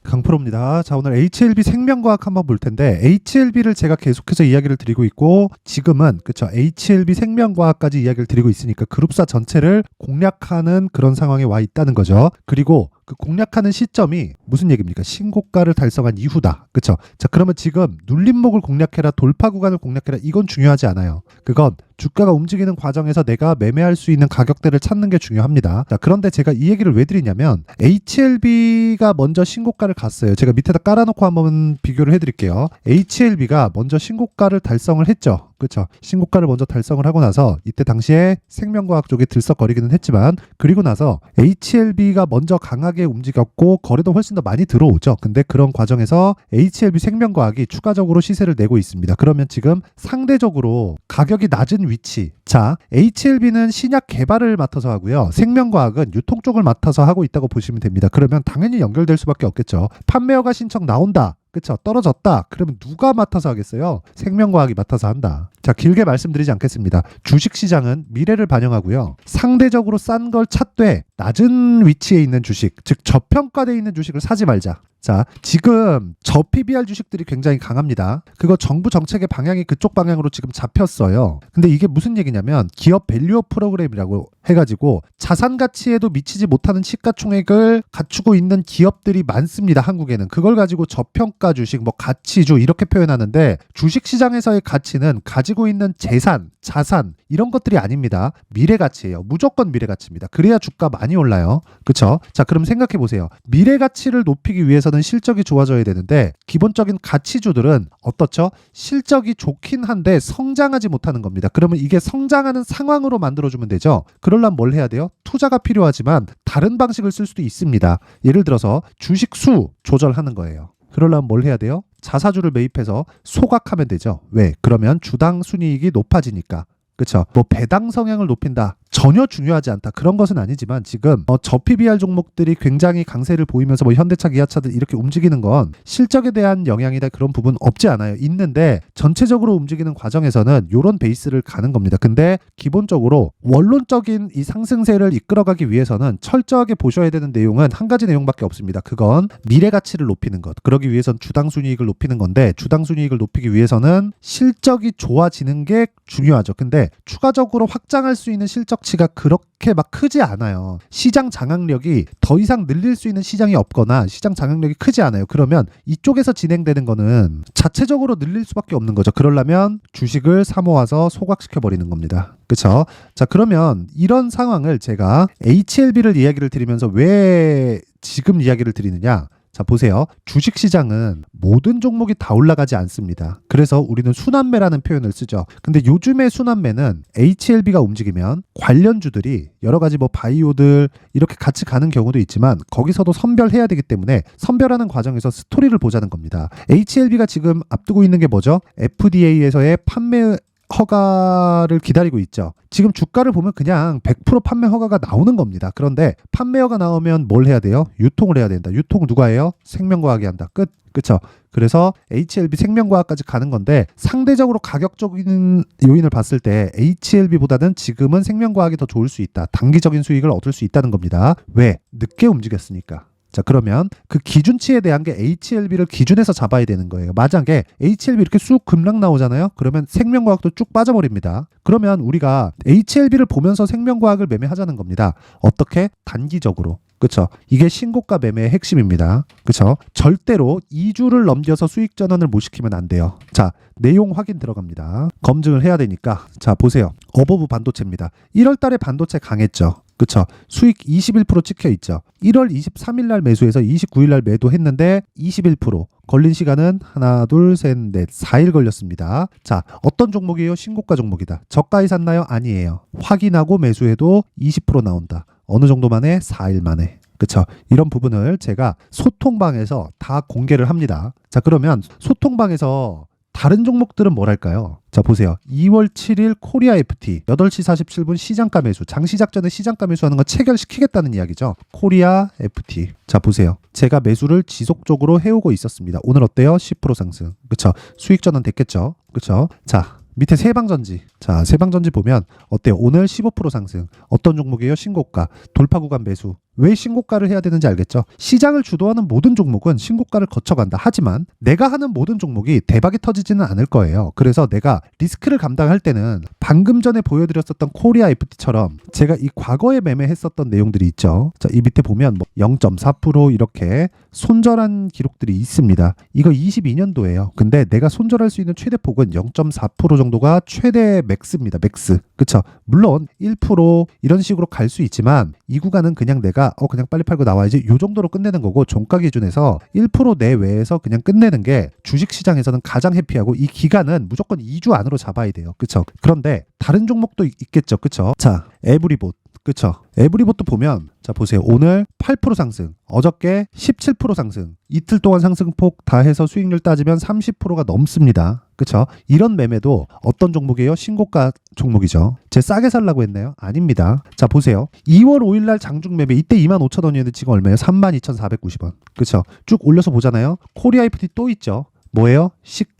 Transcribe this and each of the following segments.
강프로입니다. 자, 오늘 HLB 생명과학 한번 볼 텐데 HLB를 제가 계속해서 이야기를 드리고 있고 지금은 그쵸 HLB 생명과학까지 이야기를 드리고 있으니까 그룹사 전체를 공략하는 그런 상황에 와 있다는 거죠. 그리고 그 공략하는 시점이 무슨 얘기입니까? 신고가를 달성한 이후다. 그쵸? 자, 그러면 지금 눌림목을 공략해라, 돌파 구간을 공략해라, 이건 중요하지 않아요. 그건 주가가 움직이는 과정에서 내가 매매할 수 있는 가격대를 찾는 게 중요합니다. 자, 그런데 제가 이 얘기를 왜 드리냐면 HLB가 먼저 신고가를 갔어요. 제가 밑에다 깔아놓고 한번 비교를 해드릴게요. HLB가 먼저 신고가를 달성을 했죠. 그렇죠. 신고가를 먼저 달성을 하고 나서 이때 당시에 생명과학 쪽에 들썩거리기는 했지만 그리고 나서 HLB가 먼저 강하게 움직였고 거래도 훨씬 더 많이 들어오죠. 근데 그런 과정에서 HLB 생명과학이 추가적으로 시세를 내고 있습니다. 그러면 지금 상대적으로 가격이 낮은 위치. 자, HLB는 신약 개발을 맡아서 하고요. 생명과학은 유통 쪽을 맡아서 하고 있다고 보시면 됩니다. 그러면 당연히 연결될 수밖에 없겠죠. 판매허가 신청 나온다. 그쵸? 떨어졌다. 그러면 누가 맡아서 하겠어요? 생명과학이 맡아서 한다. 자, 길게 말씀드리지 않겠습니다. 주식시장은 미래를 반영하고요. 상대적으로 싼 걸 찾되 낮은 위치에 있는 주식, 즉 저평가되어 있는 주식을 사지 말자. 자, 지금 저 PBR 주식들이 굉장히 강합니다. 그거 정부 정책의 방향이 그쪽 방향으로 지금 잡혔어요. 근데 이게 무슨 얘기냐면 기업 밸류어 프로그램이라고 해가지고 자산 가치에도 미치지 못하는 시가총액을 갖추고 있는 기업들이 많습니다. 한국에는. 그걸 가지고 저평가 주식, 뭐 가치주 이렇게 표현하는데 주식시장에서의 가치는 가지고 있는 재산, 자산 이런 것들이 아닙니다. 미래 가치예요. 무조건 미래 가치입니다. 그래야 주가 많이 올라요. 그쵸? 자, 그럼 생각해 보세요. 미래 가치를 높이기 위해서는 실적이 좋아져야 되는데 기본적인 가치주들은 어떻죠? 실적이 좋긴 한데 성장하지 못하는 겁니다. 그러면 이게 성장하는 상황으로 만들어주면 되죠. 그러려면 뭘 해야 돼요? 투자가 필요하지만 다른 방식을 쓸 수도 있습니다. 예를 들어서 주식 수 조절하는 거예요. 그러려면 뭘 해야 돼요? 자사주를 매입해서 소각하면 되죠. 왜? 그러면 주당 순이익이 높아지니까. 그렇죠. 뭐 배당 성향을 높인다. 전혀 중요하지 않다. 그런 것은 아니지만 지금 저 PBR 종목들이 굉장히 강세를 보이면서 뭐 현대차, 기아차들 이렇게 움직이는 건 실적에 대한 영향이다 그런 부분 없지 않아요. 있는데 전체적으로 움직이는 과정에서는 이런 베이스를 가는 겁니다. 근데 기본적으로 원론적인 이 상승세를 이끌어가기 위해서는 철저하게 보셔야 되는 내용은 한 가지 내용밖에 없습니다. 그건 미래 가치를 높이는 것. 그러기 위해선 주당 순이익을 높이는 건데 주당 순이익을 높이기 위해서는 실적이 좋아지는 게 중요하죠. 근데 추가적으로 확장할 수 있는 실적치가 그렇게 막 크지 않아요. 시장 장악력이 더 이상 늘릴 수 있는 시장이 없거나 시장 장악력이 크지 않아요. 그러면 이쪽에서 진행되는 거는 자체적으로 늘릴 수밖에 없는 거죠. 그러려면 주식을 사모아서 소각시켜 버리는 겁니다. 그렇죠? 자, 그러면 이런 상황을 제가 HLB를 이야기를 드리면서 왜 지금 이야기를 드리느냐? 자, 보세요. 주식시장은 모든 종목이 다 올라가지 않습니다. 그래서 우리는 순환매라는 표현을 쓰죠. 근데 요즘의 순환매는 HLB가 움직이면 관련주들이 여러 가지 뭐 바이오들 이렇게 같이 가는 경우도 있지만 거기서도 선별해야 되기 때문에 선별하는 과정에서 스토리를 보자는 겁니다. HLB가 지금 앞두고 있는 게 뭐죠? FDA에서의 판매 허가를 기다리고 있죠. 지금 주가를 보면 그냥 100% 판매 허가가 나오는 겁니다. 그런데 판매 허가 나오면 뭘 해야 돼요? 유통을 해야 된다. 유통 누가 해요? 생명과학이 한다. 끝. 그쵸? 그래서 HLB 생명과학까지 가는 건데 상대적으로 가격적인 요인을 봤을 때 HLB보다는 지금은 생명과학이 더 좋을 수 있다. 단기적인 수익을 얻을 수 있다는 겁니다. 왜? 늦게 움직였으니까. 자, 그러면 그 기준치에 대한 게 HLB를 기준에서 잡아야 되는 거예요. 만약에 HLB 이렇게 쑥 급락 나오잖아요. 그러면 생명과학도 쭉 빠져버립니다. 그러면 우리가 HLB를 보면서 생명과학을 매매하자는 겁니다. 어떻게? 단기적으로. 그쵸? 이게 신고가 매매의 핵심입니다. 그쵸? 절대로 2주를 넘겨서 수익 전환을 못 시키면 안 돼요. 자, 내용 확인 들어갑니다. 검증을 해야 되니까. 자, 보세요. 어버브 반도체입니다. 1월 달에 반도체 강했죠. 그쵸? 수익 21% 찍혀 있죠. 1월 23일 날 매수해서 29일 날 매도했는데 21% 걸린 시간은 하나, 둘, 셋, 넷, 4일 걸렸습니다. 자, 어떤 종목이에요? 신고가 종목이다. 저가에 샀나요? 아니에요. 확인하고 매수해도 20% 나온다. 어느 정도 만에? 4일 만에. 그쵸? 이런 부분을 제가 소통방에서 다 공개를 합니다. 자, 그러면 소통방에서 다른 종목들은 뭘 할까요? 자, 보세요. 2월 7일 코리아 FT 8시 47분 시장가 매수. 장시작 전에 시장가 매수하는 거 체결시키겠다는 이야기죠. 코리아 FT. 자, 보세요. 제가 매수를 지속적으로 해오고 있었습니다. 오늘 어때요? 10% 상승. 그쵸? 수익 전환 됐겠죠? 그쵸? 자, 밑에 세방전지. 자, 세방전지 보면 어때요? 오늘 15% 상승. 어떤 종목이에요? 신고가. 돌파 구간 매수. 왜 신고가를 해야 되는지 알겠죠? 시장을 주도하는 모든 종목은 신고가를 거쳐간다. 하지만 내가 하는 모든 종목이 대박이 터지지는 않을 거예요. 그래서 내가 리스크를 감당할 때는 방금 전에 보여드렸었던 코리아 FT처럼 제가 이 과거에 매매했었던 내용들이 있죠. 자, 이 밑에 보면 뭐 0.4% 이렇게 손절한 기록들이 있습니다. 이거 22년도예요. 근데 내가 손절할 수 있는 최대 폭은 0.4% 정도가 최대 맥스입니다. 맥스. 그쵸? 물론 1% 이런 식으로 갈 수 있지만 이 구간은 그냥 내가 그냥 빨리 팔고 나와야지 요 정도로 끝내는 거고, 종가 기준에서 1% 내외에서 그냥 끝내는 게 주식시장에서는 가장 해피하고, 이 기간은 무조건 2주 안으로 잡아야 돼요. 그쵸? 그런데 다른 종목도 있겠죠. 그쵸? 자, 에브리봇. 그쵸? 에브리봇도 보면, 자, 보세요. 오늘 8% 상승, 어저께 17% 상승, 이틀 동안 상승폭 다 해서 수익률 따지면 30%가 넘습니다. 그쵸? 이런 매매도 어떤 종목이에요? 신고가 종목이죠. 제 싸게 살라고 했나요? 아닙니다. 자, 보세요. 2월 5일날 장중 매매, 이때 25,000원이었는데 지금 얼마예요? 32,490원. 그쵸? 쭉 올려서 보잖아요. 코리아 FT 또 있죠. 뭐예요?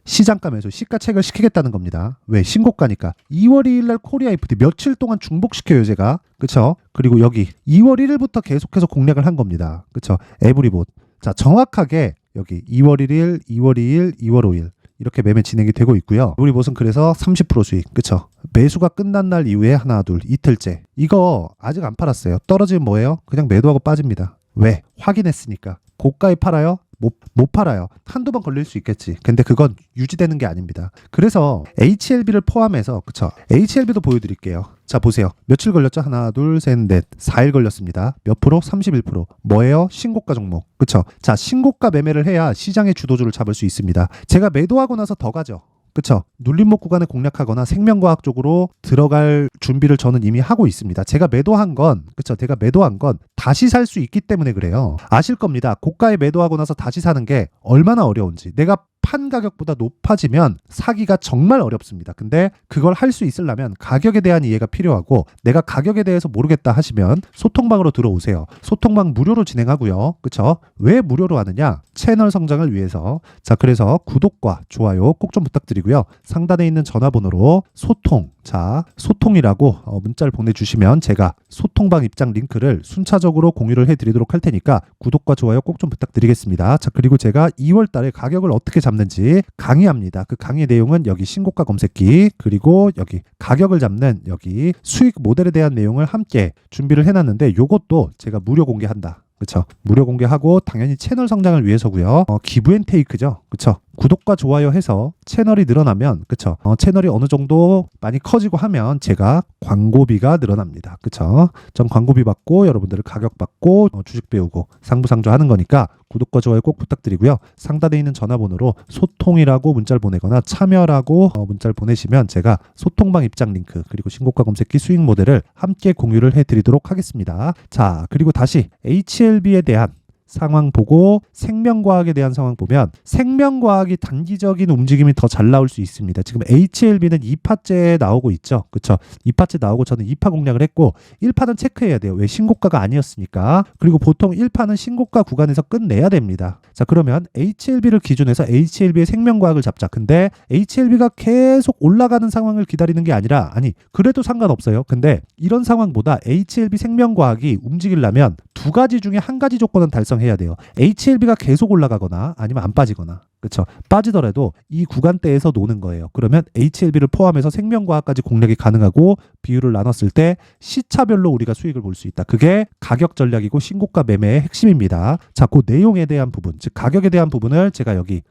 시장가 매수, 시가책을 시키겠다는 겁니다. 왜? 신고가니까. 2월 2일날 코리아 FT 며칠 동안 중복시켜요, 제가. 그쵸? 그리고 여기 2월 1일부터 계속해서 공략을 한 겁니다. 그쵸? 에브리봇. 자, 정확하게 여기 2월 1일, 2월 2일, 2월 5일 이렇게 매매 진행이 되고 있고요. 에브리봇은 그래서 30% 수익. 그쵸? 매수가 끝난 날 이후에 하나, 둘, 이틀째. 이거 아직 안 팔았어요. 떨어지면 뭐예요? 그냥 매도하고 빠집니다. 왜? 확인했으니까. 고가에 팔아요? 못 팔아요. 한두 번 걸릴 수 있겠지. 근데 그건 유지되는 게 아닙니다. 그래서 HLB를 포함해서, 그쵸? HLB도 보여드릴게요. 자, 보세요. 며칠 걸렸죠? 하나, 둘, 셋, 넷. 4일 걸렸습니다. 몇 프로? 31%. 뭐예요? 신고가 종목. 그쵸? 자, 신고가 매매를 해야 시장의 주도주를 잡을 수 있습니다. 제가 매도하고 나서 더 가죠. 그쵸? 눌림목 구간을 공략하거나 생명과학 쪽으로 들어갈 준비를 저는 이미 하고 있습니다. 제가 매도한 건, 그쵸? 제가 매도한 건 다시 살 수 있기 때문에 그래요. 아실 겁니다. 고가에 매도하고 나서 다시 사는 게 얼마나 어려운지. 내가 판 가격보다 높아지면 사기가 정말 어렵습니다. 근데 그걸 할 수 있으려면 가격에 대한 이해가 필요하고, 내가 가격에 대해서 모르겠다 하시면 소통방으로 들어오세요. 소통방 무료로 진행하고요. 그쵸? 왜 무료로 하느냐? 채널 성장을 위해서. 자, 그래서 구독과 좋아요 꼭 좀 부탁드리고요. 상단에 있는 전화번호로 소통, 자, 소통이라고 문자를 보내주시면 제가 소통방 입장 링크를 순차적으로 공유를 해드리도록 할 테니까 구독과 좋아요 꼭 좀 부탁드리겠습니다. 자, 그리고 제가 2월 달에 가격을 어떻게 잡는지 강의합니다. 그 강의 내용은 여기 신고가 검색기, 그리고 여기 가격을 잡는 여기 수익 모델에 대한 내용을 함께 준비를 해놨는데, 요것도 제가 무료 공개한다. 그쵸? 무료 공개하고 당연히 채널 성장을 위해서고요. 기브앤테이크죠. 그쵸? 구독과 좋아요 해서 채널이 늘어나면, 그쵸? 채널이 어느 정도 많이 커지고 하면 제가 광고비가 늘어납니다. 그쵸? 전 광고비 받고 여러분들 가격 받고 주식 배우고 상부상조 하는 거니까 구독과 좋아요 꼭 부탁드리고요. 상단에 있는 전화번호로 소통이라고 문자를 보내거나 참여라고 문자를 보내시면 제가 소통방 입장 링크, 그리고 신고가 검색기 수익 모델을 함께 공유를 해드리도록 하겠습니다. 자, 그리고 다시 HLB에 대한 상황 보고 생명과학에 대한 상황 보면, 생명과학이 단기적인 움직임이 더 잘 나올 수 있습니다. 지금 HLB는 2파째 나오고 있죠. 그쵸? 2파째 나오고 저는 2파 공략을 했고, 1파는 체크해야 돼요. 왜? 신고가가 아니었으니까. 그리고 보통 1파는 신고가 구간에서 끝내야 됩니다. 자, 그러면 HLB를 기준해서 HLB의 생명과학을 잡자. 근데 HLB가 계속 올라가는 상황을 기다리는 게 아니라, 아니, 그래도 상관없어요. 근데 이런 상황보다 HLB 생명과학이 움직이려면 두 가지 중에 한 가지 조건은 달성해야 돼요. HLB가 계속 올라가거나 아니면 안 빠지거나. 그쵸? 빠지더라도 이 구간대에서 노는 거예요. 그러면 HLB를 포함해서 생명과학까지 공략이 가능하고, 비율을 나눴을 때 시차별로 우리가 수익을 볼 수 있다. 그게 가격 전략이고 신고가 매매의 핵심입니다. 자, 그 내용에 대한 부분, 즉 가격에 대한 부분을 제가 여기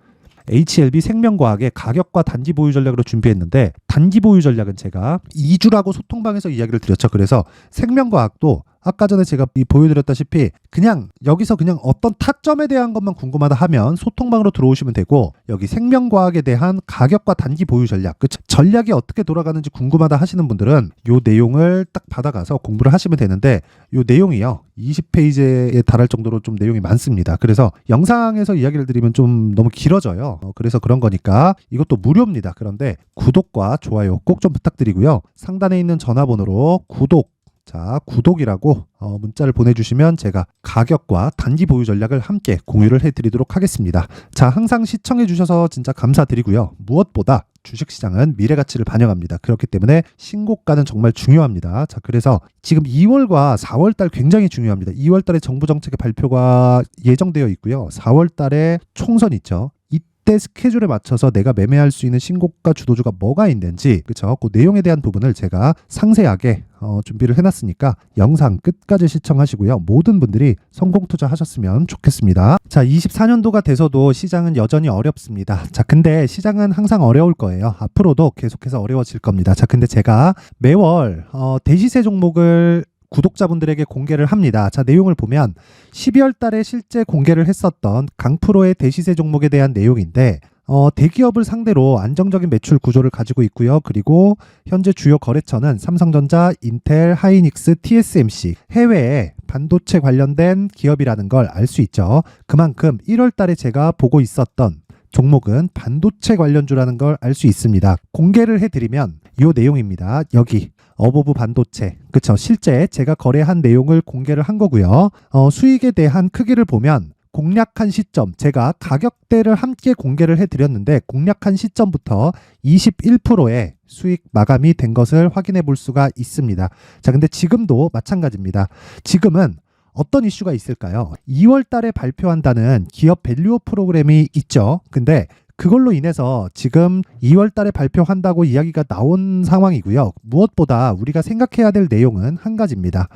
HLB 생명과학의 가격과 단기 보유 전략으로 준비했는데, 단기 보유 전략은 제가 2주라고 소통방에서 이야기를 드렸죠. 그래서 생명과학도 아까 전에 제가 보여드렸다시피 그냥 여기서 그냥 어떤 타점에 대한 것만 궁금하다 하면 소통방으로 들어오시면 되고, 여기 생명과학에 대한 가격과 단기 보유 전략, 그 전략이 어떻게 돌아가는지 궁금하다 하시는 분들은 요 내용을 딱 받아가서 공부를 하시면 되는데, 요 내용이요 20페이지에 달할 정도로 좀 내용이 많습니다. 그래서 영상에서 이야기를 드리면 좀 너무 길어져요. 그래서 그런 거니까 이것도 무료입니다. 그런데 구독과 좋아요 꼭 좀 부탁드리고요. 상단에 있는 전화번호로 구독, 자, 구독이라고 문자를 보내주시면 제가 가격과 단기 보유 전략을 함께 공유를 해드리도록 하겠습니다. 자, 항상 시청해주셔서 진짜 감사드리고요. 무엇보다 주식시장은 미래가치를 반영합니다. 그렇기 때문에 신고가는 정말 중요합니다. 자, 그래서 지금 2월과 4월달 굉장히 중요합니다. 2월달에 정부 정책의 발표가 예정되어 있고요. 4월달에 총선 있죠. 이때 스케줄에 맞춰서 내가 매매할 수 있는 신고가 주도주가 뭐가 있는지, 그쵸? 그 내용에 대한 부분을 제가 상세하게 준비를 해놨으니까 영상 끝까지 시청하시고요. 모든 분들이 성공 투자하셨으면 좋겠습니다. 자, 24년도가 돼서도 시장은 여전히 어렵습니다. 자, 근데 시장은 항상 어려울 거예요. 앞으로도 계속해서 어려워질 겁니다. 자, 근데 제가 매월 대시세 종목을 구독자분들에게 공개를 합니다. 자, 내용을 보면 12월 달에 실제 공개를 했었던 강프로의 대시세 종목에 대한 내용인데 대기업을 상대로 안정적인 매출 구조를 가지고 있고요. 그리고 현재 주요 거래처는 삼성전자, 인텔, 하이닉스, TSMC, 해외에 반도체 관련된 기업이라는 걸 알 수 있죠. 그만큼 1월 달에 제가 보고 있었던 종목은 반도체 관련주라는 걸 알 수 있습니다. 공개를 해드리면 이 내용입니다. 여기 어보브 반도체, 그쵸? 실제 제가 거래한 내용을 공개를 한 거고요. 수익에 대한 크기를 보면 공략한 시점, 제가 가격대를 함께 공개를 해드렸는데 공략한 시점부터 21%의 수익 마감이 된 것을 확인해 볼 수가 있습니다. 자, 근데 지금도 마찬가지입니다. 지금은 어떤 이슈가 있을까요? 2월 달에 발표한다는 기업 밸류업 프로그램이 있죠. 근데 그걸로 인해서 지금 2월 달에 발표한다고 이야기가 나온 상황이고요. 무엇보다 우리가 생각해야 될 내용은 한 가지입니다.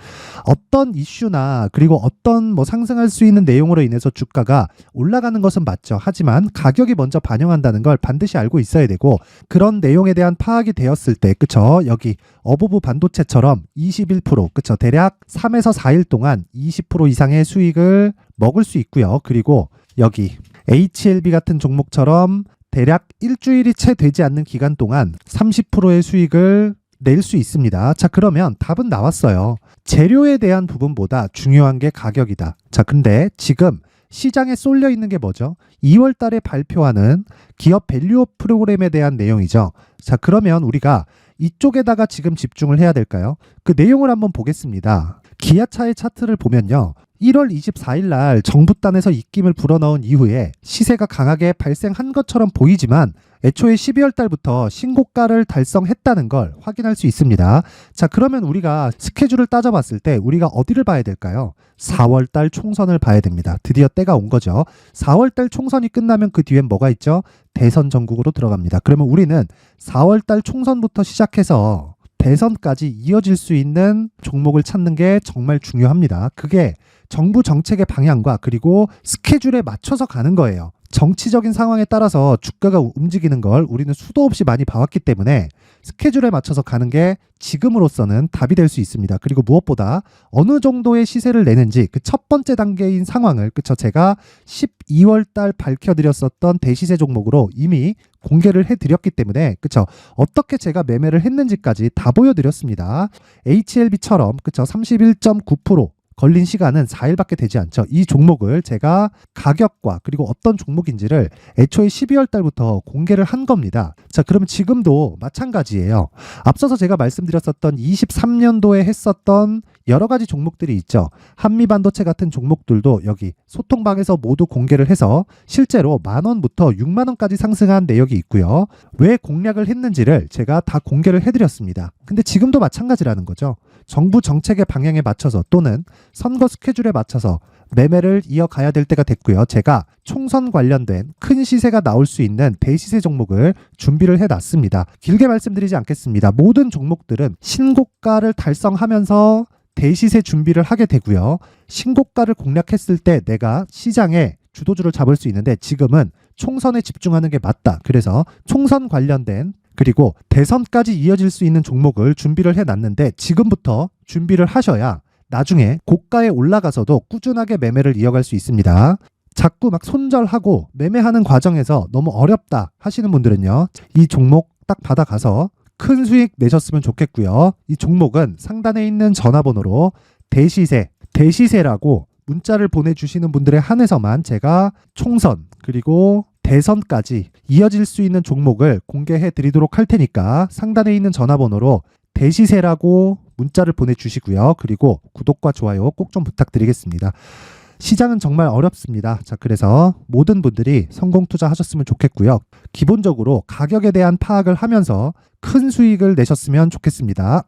어떤 이슈나 그리고 어떤 상승할 수 있는 내용으로 인해서 주가가 올라가는 것은 맞죠. 하지만 가격이 먼저 반영한다는 걸 반드시 알고 있어야 되고, 그런 내용에 대한 파악이 되었을 때, 그쵸? 여기 어보브 반도체처럼 21%, 그쵸? 대략 3에서 4일 동안 20% 이상의 수익을 먹을 수 있고요. 그리고 여기 HLB 같은 종목처럼 대략 일주일이 채 되지 않는 기간 동안 30%의 수익을 낼 수 있습니다. 자, 그러면 답은 나왔어요. 재료에 대한 부분보다 중요한 게 가격이다. 자, 근데 지금 시장에 쏠려 있는 게 뭐죠? 2월 달에 발표하는 기업 밸류업 프로그램에 대한 내용이죠. 자, 그러면 우리가 이쪽에다가 지금 집중을 해야 될까요? 그 내용을 한번 보겠습니다. 기아차의 차트를 보면요. 1월 24일 날 정부단에서 입김을 불어넣은 이후에 시세가 강하게 발생한 것처럼 보이지만 애초에 12월 달부터 신고가를 달성했다는 걸 확인할 수 있습니다. 자, 그러면 우리가 스케줄을 따져봤을 때 우리가 어디를 봐야 될까요? 4월 달 총선을 봐야 됩니다. 드디어 때가 온 거죠. 4월 달 총선이 끝나면 그 뒤엔 뭐가 있죠? 대선 전국으로 들어갑니다. 그러면 우리는 4월 달 총선부터 시작해서 대선까지 이어질 수 있는 종목을 찾는 게 정말 중요합니다. 그게 정부 정책의 방향과 그리고 스케줄에 맞춰서 가는 거예요. 정치적인 상황에 따라서 주가가 움직이는 걸 우리는 수도 없이 많이 봐왔기 때문에 스케줄에 맞춰서 가는 게 지금으로서는 답이 될 수 있습니다. 그리고 무엇보다 어느 정도의 시세를 내는지 그 첫 번째 단계인 상황을, 그쵸? 제가 12월 달 밝혀드렸었던 대시세 종목으로 이미 공개를 해드렸기 때문에, 그쵸? 어떻게 제가 매매를 했는지까지 다 보여드렸습니다. HLB처럼, 그쵸? 31.9% 걸린 시간은 4일밖에 되지 않죠. 이 종목을 제가 가격과 그리고 어떤 종목인지를 애초에 12월 달부터 공개를 한 겁니다. 자, 그러면 지금도 마찬가지예요. 앞서서 제가 말씀드렸었던 23년도에 했었던 여러 가지 종목들이 있죠. 한미반도체 같은 종목들도 여기 소통방에서 모두 공개를 해서 실제로 10,000원부터 60,000원까지 상승한 내역이 있고요. 왜 공략을 했는지를 제가 다 공개를 해드렸습니다. 근데 지금도 마찬가지라는 거죠. 정부 정책의 방향에 맞춰서 또는 선거 스케줄에 맞춰서 매매를 이어가야 될 때가 됐고요. 제가 총선 관련된 큰 시세가 나올 수 있는 대시세 종목을 준비를 해놨습니다. 길게 말씀드리지 않겠습니다. 모든 종목들은 신고가를 달성하면서 대시세 준비를 하게 되고요. 신고가를 공략했을 때 내가 시장에 주도주를 잡을 수 있는데 지금은 총선에 집중하는 게 맞다. 그래서 총선 관련된 그리고 대선까지 이어질 수 있는 종목을 준비를 해놨는데 지금부터 준비를 하셔야 나중에 고가에 올라가서도 꾸준하게 매매를 이어갈 수 있습니다. 자꾸 막 손절하고 매매하는 과정에서 너무 어렵다 하시는 분들은요. 이 종목 딱 받아가서 큰 수익 내셨으면 좋겠고요. 이 종목은 상단에 있는 전화번호로 대시세라고 문자를 보내주시는 분들에 한해서만 제가 총선 그리고 대선까지 이어질 수 있는 종목을 공개해 드리도록 할 테니까 상단에 있는 전화번호로 대시세라고 문자를 보내주시고요. 그리고 구독과 좋아요 꼭 좀 부탁드리겠습니다. 시장은 정말 어렵습니다. 자, 그래서 모든 분들이 성공 투자하셨으면 좋겠고요. 기본적으로 가격에 대한 파악을 하면서 큰 수익을 내셨으면 좋겠습니다.